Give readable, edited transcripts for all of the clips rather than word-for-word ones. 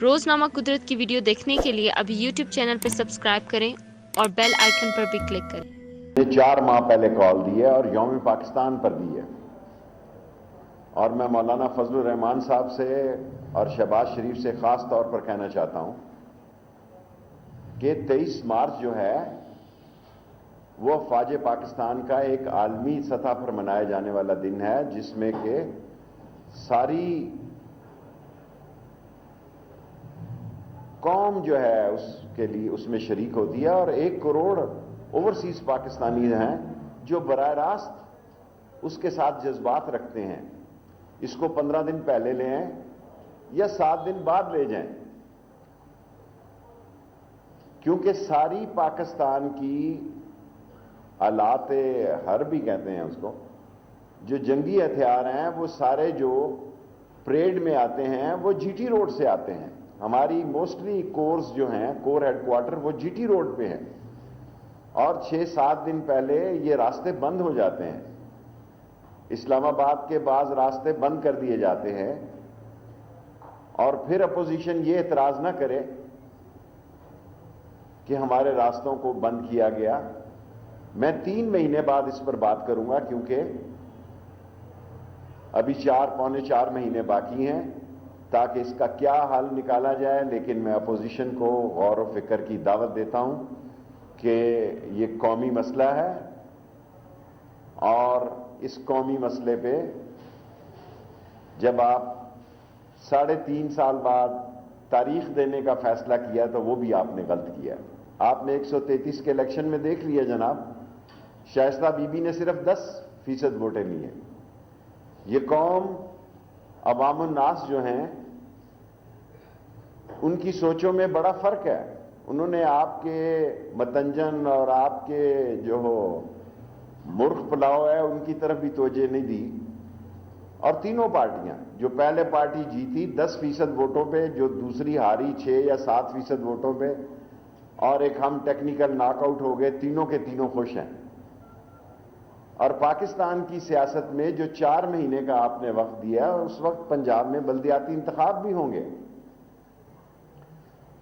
روزنامہ قدرت کی ویڈیو دیکھنے کے لیے ابھی یوٹیوب چینل پر سبسکرائب کریں اور بیل آئیکن پر بھی کلک کریں۔ نے 4 ماہ پہلے کال دی ہے اور یوم پاکستان پر دی ہے، اور میں مولانا فضل الرحمان صاحب سے اور شہباز شریف سے خاص طور پر کہنا چاہتا ہوں کہ 23 مارچ جو ہے وہ افواج پاکستان کا ایک عالمی سطح پر منایا جانے والا دن ہے، جس میں کہ ساری قوم جو ہے اس کے لیے اس میں شریک ہوتی ہے، اور 1 کروڑ اوورسیز پاکستانی ہیں جو براہ راست اس کے ساتھ جذبات رکھتے ہیں۔ اس کو 15 دن پہلے لے آئیں یا 7 دن بعد لے جائیں، کیونکہ ساری پاکستان کی آلات حرب بھی کہتے ہیں اس کو، جو جنگی ہتھیار ہیں وہ سارے جو پریڈ میں آتے ہیں وہ جی ٹی روڈ سے آتے ہیں۔ ہماری موسٹلی کورز جو ہیں، کور ہیڈ کوارٹر، وہ جی ٹی روڈ پہ ہیں، اور 6-7 دن پہلے یہ راستے بند ہو جاتے ہیں۔ اسلام آباد کے بعض راستے بند کر دیے جاتے ہیں، اور پھر اپوزیشن یہ اعتراض نہ کرے کہ ہمارے راستوں کو بند کیا گیا۔ میں 3 مہینے بعد اس پر بات کروں گا، کیونکہ ابھی 4-4.25 مہینے باقی ہیں تاکہ اس کا کیا حل نکالا جائے، لیکن میں اپوزیشن کو غور و فکر کی دعوت دیتا ہوں کہ یہ قومی مسئلہ ہے، اور اس قومی مسئلے پہ جب آپ 3.5 سال بعد تاریخ دینے کا فیصلہ کیا تو وہ بھی آپ نے غلط کیا۔ آپ نے 133 کے الیکشن میں دیکھ لیا جناب، شائستہ بی بی نے صرف 10% ووٹیں لی ہیں۔ یہ قوم، عوام الناس جو ہیں، ان کی سوچوں میں بڑا فرق ہے۔ انہوں نے آپ کے متنجن اور آپ کے جو مرغ پلاؤ ہے ان کی طرف بھی توجہ نہیں دی، اور تینوں پارٹیاں، جو پہلے پارٹی جیتی 10% ووٹوں پہ، جو دوسری ہاری 6 یا 7% ووٹوں پہ، اور ایک ہم ٹیکنیکل ناک آؤٹ ہو گئے، تینوں کے تینوں خوش ہیں۔ اور پاکستان کی سیاست میں جو 4 مہینے کا آپ نے وقت دیا، اس وقت پنجاب میں بلدیاتی انتخاب بھی ہوں گے،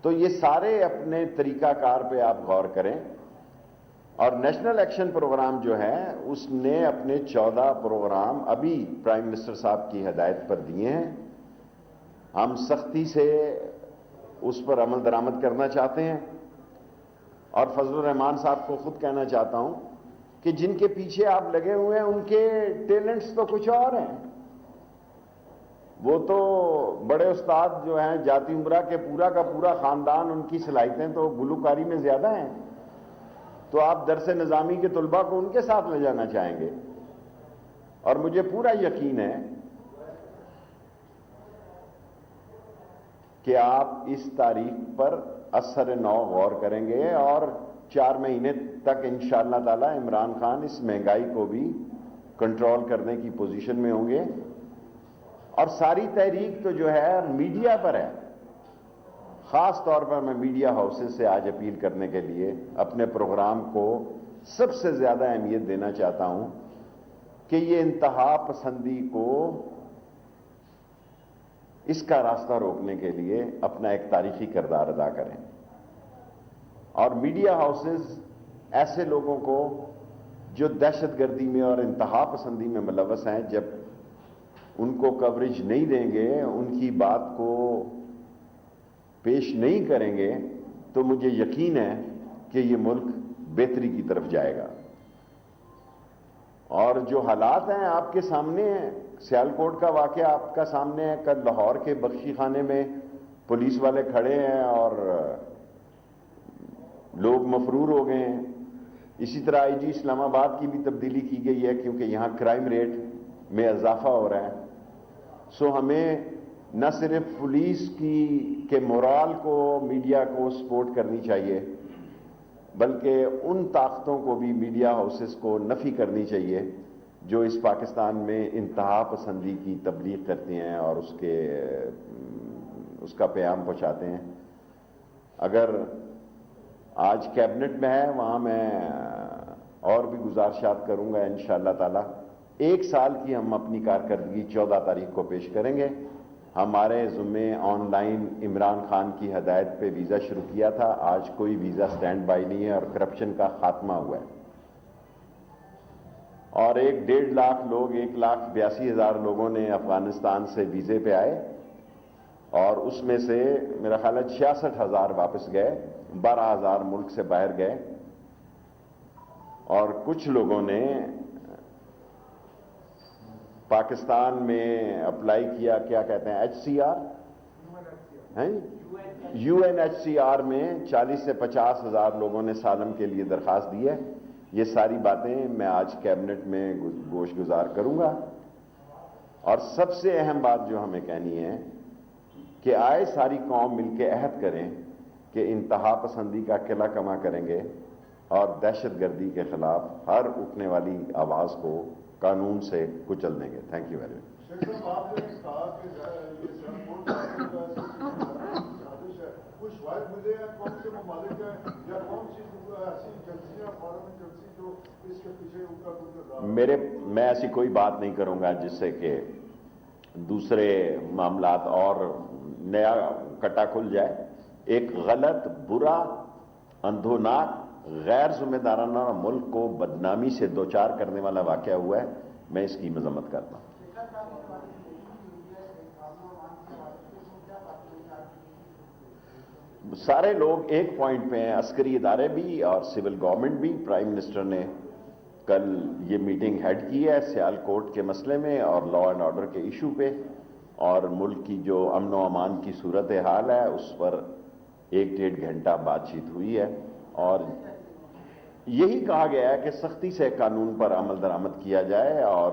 تو یہ سارے اپنے طریقہ کار پہ آپ غور کریں۔ اور نیشنل ایکشن پروگرام جو ہے اس نے اپنے 14 پروگرام ابھی پرائم منسٹر صاحب کی ہدایت پر دیے ہیں۔ ہم سختی سے اس پر عمل درآمد کرنا چاہتے ہیں، اور فضل الرحمان صاحب کو خود کہنا چاہتا ہوں کہ جن کے پیچھے آپ لگے ہوئے ہیں ان کے ٹیلنٹس تو کچھ اور ہیں۔ وہ تو بڑے استاد جو ہیں، جاتی عمرہ کے پورا کا پورا خاندان، ان کی صلاحیتیں تو گلوکاری میں زیادہ ہیں، تو آپ درس نظامی کے طلباء کو ان کے ساتھ لے جانا چاہیں گے۔ اور مجھے پورا یقین ہے کہ آپ اس تاریخ پر اثر نو غور کریں گے، اور 4 مہینے تک انشاءاللہ تعالی عمران خان اس مہنگائی کو بھی کنٹرول کرنے کی پوزیشن میں ہوں گے۔ اور ساری تحریک تو جو ہے میڈیا پر ہے۔ خاص طور پر میں میڈیا ہاؤسز سے آج اپیل کرنے کے لیے اپنے پروگرام کو سب سے زیادہ اہمیت دینا چاہتا ہوں کہ یہ انتہا پسندی کو، اس کا راستہ روکنے کے لیے اپنا ایک تاریخی کردار ادا کریں، اور میڈیا ہاؤسز ایسے لوگوں کو جو دہشت گردی میں اور انتہا پسندی میں ملوث ہیں، جب ان کو کوریج نہیں دیں گے، ان کی بات کو پیش نہیں کریں گے، تو مجھے یقین ہے کہ یہ ملک بہتری کی طرف جائے گا۔ اور جو حالات ہیں آپ کے سامنے ہیں، سیالکوٹ کا واقعہ آپ کا سامنے ہے، کل لاہور کے بخشی خانے میں پولیس والے کھڑے ہیں اور لوگ مفرور ہو گئے ہیں۔ اسی طرح آئی جی اسلام آباد کی بھی تبدیلی کی گئی ہے، کیونکہ یہاں کرائم ریٹ میں اضافہ ہو رہا ہے۔ سو ہمیں نہ صرف پولیس کے مورال کو، میڈیا کو سپورٹ کرنی چاہیے، بلکہ ان طاقتوں کو بھی، میڈیا ہاؤسز کو نفی کرنی چاہیے جو اس پاکستان میں انتہا پسندی کی تبلیغ کرتے ہیں اور اس کا پیام پہنچاتے ہیں۔ اگر آج کیبنٹ میں ہے، وہاں میں اور بھی گزارشات کروں گا انشاءاللہ تعالی۔ 1 سال کی ہم اپنی کارکردگی 14 تاریخ کو پیش کریں گے، ہمارے ذمے آن لائن عمران خان کی ہدایت پہ ویزا شروع کیا تھا. آج کوئی ویزا سٹینڈ بائی نہیں ہے اور کرپشن کا خاتمہ ہوا ہے. اور 1.5 لاکھ لوگ 1,82,000 لوگوں نے افغانستان سے ویزے پہ آئے اور اس میں سے میرا خیال ہے 66,000 واپس گئے, 12,000 ملک سے باہر گئے. اور کچھ لوگوں نے پاکستان میں اپلائی کیا, کیا کہتے ہیں, HCR, UNHCR میں 40 سے 50,000 لوگوں نے سالم کے لیے درخواست دی ہے. یہ ساری باتیں میں آج کیبنٹ میں گوش گزار کروں گا. اور سب سے اہم بات جو ہمیں کہنی ہے کہ آئے ساری قوم مل کے عہد کریں کہ انتہا پسندی کا قلعہ کما کریں گے اور دہشت گردی کے خلاف ہر اٹھنے والی آواز کو قانون سے کچل دیں گے. Thank you very much. میں ایسی کوئی بات نہیں کروں گا جس سے کہ دوسرے معاملات اور نیا کٹا کھل جائے. ایک غلط, برا, اندھوناک, غیر ذمہ دارانہ ملک کو بدنامی سے دوچار کرنے والا واقعہ ہوا ہے. میں اس کی مذمت کرتا ہوں. سارے لوگ ایک پوائنٹ پہ ہیں, عسکری ادارے بھی اور سول گورنمنٹ بھی. پرائم منسٹر نے کل یہ میٹنگ ہیڈ کی ہے سیالکوٹ کے مسئلے میں اور لا اینڈ آرڈر کے ایشو پہ, اور ملک کی جو امن و امان کی صورت حال ہے اس پر 1-1.5 گھنٹہ بات چیت ہوئی ہے. اور یہی کہا گیا ہے کہ سختی سے قانون پر عمل درآمد کیا جائے اور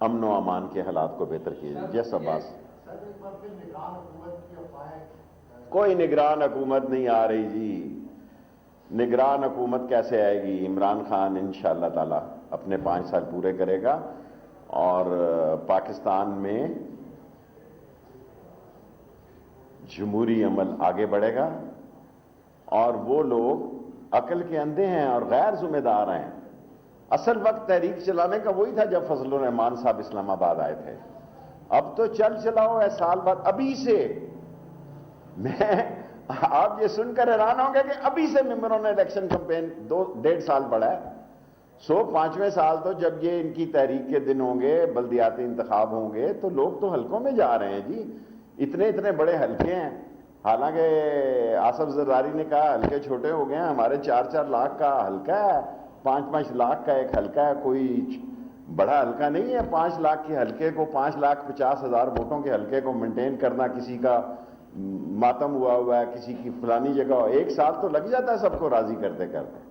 امن و امان کے حالات کو بہتر کیا جائے. جیسا بات کوئی نگران حکومت نہیں آ رہی جی. نگران حکومت کیسے آئے گی؟ عمران خان انشاءاللہ تعالی اپنے 5 سال پورے کرے گا اور پاکستان میں جمہوری عمل آگے بڑھے گا. اور وہ لوگ عقل کے اندھے ہیں اور غیر ذمہ دار ہیں. اصل وقت تحریک چلانے کا وہی تھا جب فضل الرحمان صاحب اسلام آباد آئے تھے. اب تو چلاؤ ہے سال بعد. ابھی سے میں آپ یہ سن کر حیران ہوں گے کہ ابھی سے ممبروں نے الیکشن کمپین 2.5 سال پڑا ہے. 5ویں سال تو جب یہ ان کی تحریک کے دن ہوں گے, بلدیاتی انتخاب ہوں گے, تو لوگ تو حلقوں میں جا رہے ہیں جی. اتنے بڑے حلقے ہیں. حالانکہ آصف زرداری نے کہا حلقے چھوٹے ہو گئے ہیں. ہمارے 4 لاکھ کا حلقہ ہے, 5 لاکھ کا ایک حلقہ ہے. کوئی بڑا حلقہ نہیں ہے. 5 لاکھ کے حلقے کو, 5,50,000 ووٹوں کے حلقے کو مینٹین کرنا. کسی کا ماتم ہوا ہے, کسی کی فلانی جگہ ہو, 1 سال تو لگ جاتا ہے سب کو راضی کرتے کرتے.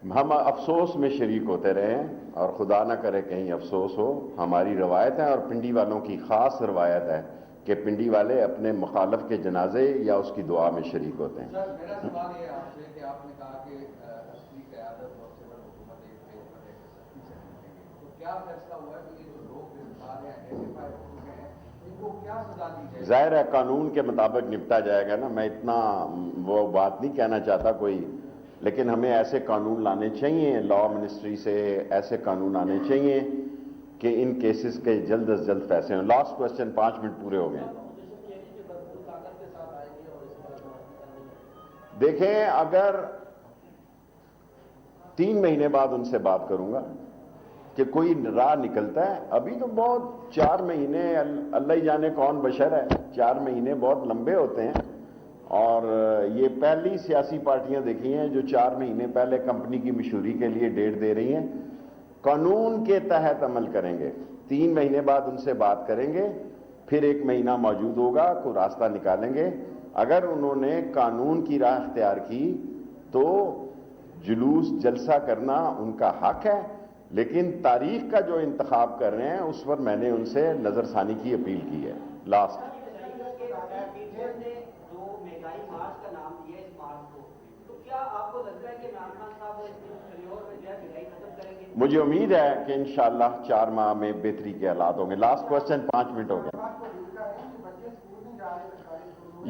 ہم افسوس میں شریک ہوتے رہے ہیں اور خدا نہ کرے کہیں افسوس ہو. ہماری روایت ہے اور پنڈی والوں کی خاص روایت ہے کہ پنڈی والے اپنے مخالف کے جنازے یا اس کی دعا میں شریک ہوتے ہیں. سر میرا سوال یہ ہے آپ سے کہ آپ نے کہا کہ اصلی قیادت اور سول حکومت ایک سختی سے نمٹیں گے, تو کیا فیصلہ ہوا ہے کہ یہ جو لوگ گرفتار ہیں, آئیڈینٹیفائی ہو چکے ہیں, ان کو کیا سزا دی جائے؟ ظاہر ہے قانون کے مطابق نپٹا جائے گا نا. میں اتنا وہ بات نہیں کہنا چاہتا کوئی, لیکن ہمیں ایسے قانون لانے چاہیے, لا منسٹری سے ایسے قانون آنے چاہیے کہ ان کیسز کے جلد از جلد فیصلے ہوں. لاسٹ کوسچن, 5 منٹ پورے ہو گئے. دیکھیں اگر 3 مہینے بعد ان سے بات کروں گا کہ کوئی راہ نکلتا ہے. ابھی تو بہت 4 مہینے, اللہ ہی جانے کون بشر ہے, 4 مہینے بہت لمبے ہوتے ہیں. اور یہ پہلی سیاسی پارٹیاں دیکھی ہیں جو 4 مہینے پہلے کمپنی کی مشہوری کے لیے ڈیٹ دے رہی ہیں. قانون کے تحت عمل کریں گے. 3 مہینے بعد ان سے بات کریں گے, پھر 1 مہینہ موجود ہوگا, کوئی راستہ نکالیں گے. اگر انہوں نے قانون کی راہ اختیار کی تو جلوس جلسہ کرنا ان کا حق ہے, لیکن تاریخ کا جو انتخاب کر رہے ہیں اس پر میں نے ان سے نظر ثانی کی اپیل کی ہے. لاسٹ جو مہنگائی مارچ کا نام دیا اس مارچ کو, تو کیا مجھے امید ہے کہ انشاءاللہ 4 ماہ میں بہتری کے حالات ہوں گے. لاسٹ کوسچن 5 منٹ ہو گئے.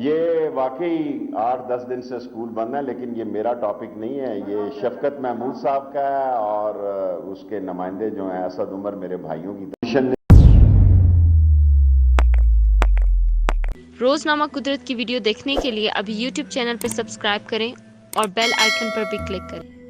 یہ واقعی 8-10 دن سے اسکول بند ہے، لیکن یہ میرا ٹاپک نہیں ہے، یہ شفقت محمود صاحب کا ہے اور اس کے نمائندے جو ہیں اسد عمر میرے بھائیوں کی کمیشن نے. روزنامہ قدرت کی ویڈیو دیکھنے کے لیے ابھی یوٹیوب چینل پہ سبسکرائب کریں اور بیل آئیکن پر بھی کلک کریں.